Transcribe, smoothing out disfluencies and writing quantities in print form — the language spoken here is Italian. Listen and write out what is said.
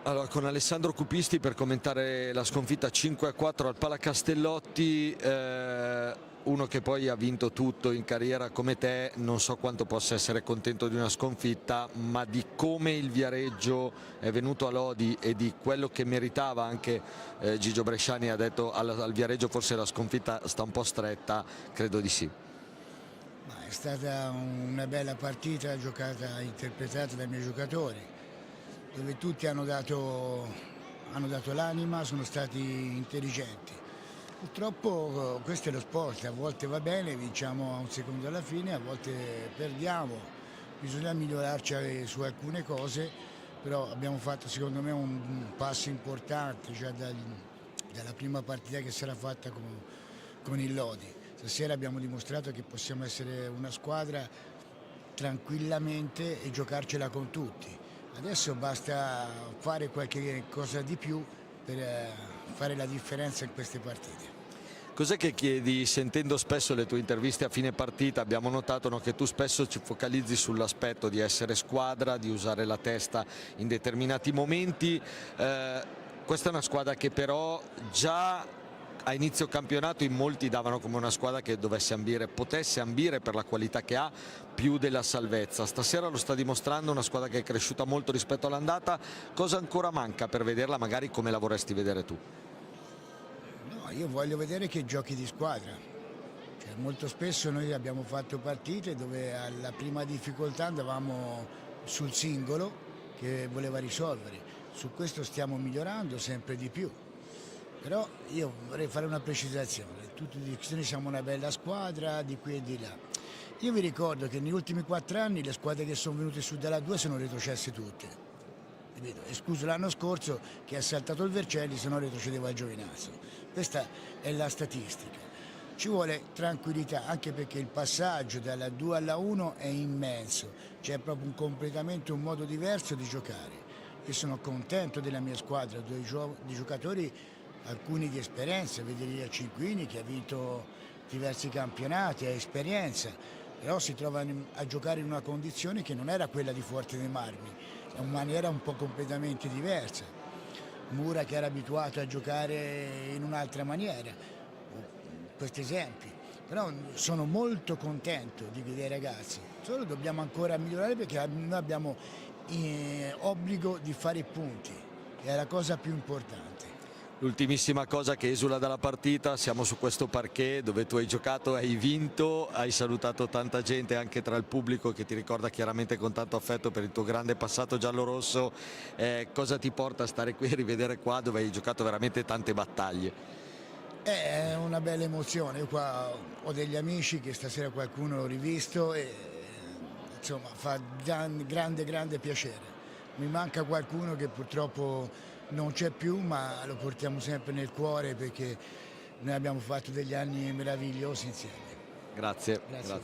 Allora, con Alessandro Cupisti per commentare la sconfitta 5-4 al Palacastellotti, uno che poi ha vinto tutto in carriera come te, non so quanto possa essere contento di una sconfitta, ma di come il Viareggio è venuto a Lodi e di quello che meritava anche Gigio Bresciani ha detto al Viareggio forse la sconfitta sta un po' stretta, credo di sì. Ma è stata una bella partita giocata, interpretata dai miei giocatori, dove tutti hanno dato l'anima, sono stati intelligenti. Purtroppo questo è lo sport, a volte va bene, vinciamo a un secondo alla fine, a volte perdiamo, bisogna migliorarci su alcune cose, però abbiamo fatto secondo me un passo importante già dalla prima partita che si era fatta con il Lodi. Stasera abbiamo dimostrato che possiamo essere una squadra tranquillamente e giocarcela con tutti. Adesso basta fare qualche cosa di più per fare la differenza in queste partite. Cos'è che chiedi? Sentendo spesso le tue interviste a fine partita abbiamo notato, no, che tu spesso ci focalizzi sull'aspetto di essere squadra, di usare la testa in determinati momenti. Questa è una squadra che però già a inizio campionato in molti davano come una squadra che potesse ambire per la qualità che ha più della salvezza. Stasera lo sta dimostrando, una squadra che è cresciuta molto rispetto all'andata. Cosa ancora manca per vederla magari come la vorresti vedere tu? No, io voglio vedere che giochi di squadra. Cioè, molto spesso noi abbiamo fatto partite dove alla prima difficoltà andavamo sul singolo che voleva risolvere. Su questo stiamo migliorando sempre di più. Però io vorrei fare una precisazione, tutti dicono che noi siamo una bella squadra di qui e di là. Io vi ricordo che negli ultimi 4 anni le squadre che sono venute su dalla 2 sono retrocesse tutte, capito? Escluso l'anno scorso che ha saltato il Vercelli, se no retrocedeva il Giovinazzo. Questa è la statistica. Ci vuole tranquillità, anche perché il passaggio dalla 2 alla 1 è immenso, c'è proprio completamente un modo diverso di giocare. Io sono contento della mia squadra, di giocatori, alcuni di esperienza, vedere Cinquini che ha vinto diversi campionati, ha esperienza, però si trova a giocare in una condizione che non era quella di Forte dei Marmi, è una maniera un po' completamente diversa. Mura che era abituato a giocare in un'altra maniera, questi esempi. Però sono molto contento di vedere i ragazzi, solo dobbiamo ancora migliorare perché noi abbiamo obbligo di fare i punti, che è la cosa più importante. L'ultimissima cosa che esula dalla partita, siamo su questo parquet dove tu hai giocato, hai vinto, hai salutato tanta gente anche tra il pubblico che ti ricorda chiaramente con tanto affetto per il tuo grande passato giallorosso. Cosa ti porta a stare qui e rivedere qua dove hai giocato veramente tante battaglie? È una bella emozione, io qua ho degli amici che stasera qualcuno l'ho rivisto e insomma fa grande piacere. Mi manca qualcuno che purtroppo non c'è più, ma lo portiamo sempre nel cuore perché noi abbiamo fatto degli anni meravigliosi insieme. Grazie. Grazie. Grazie.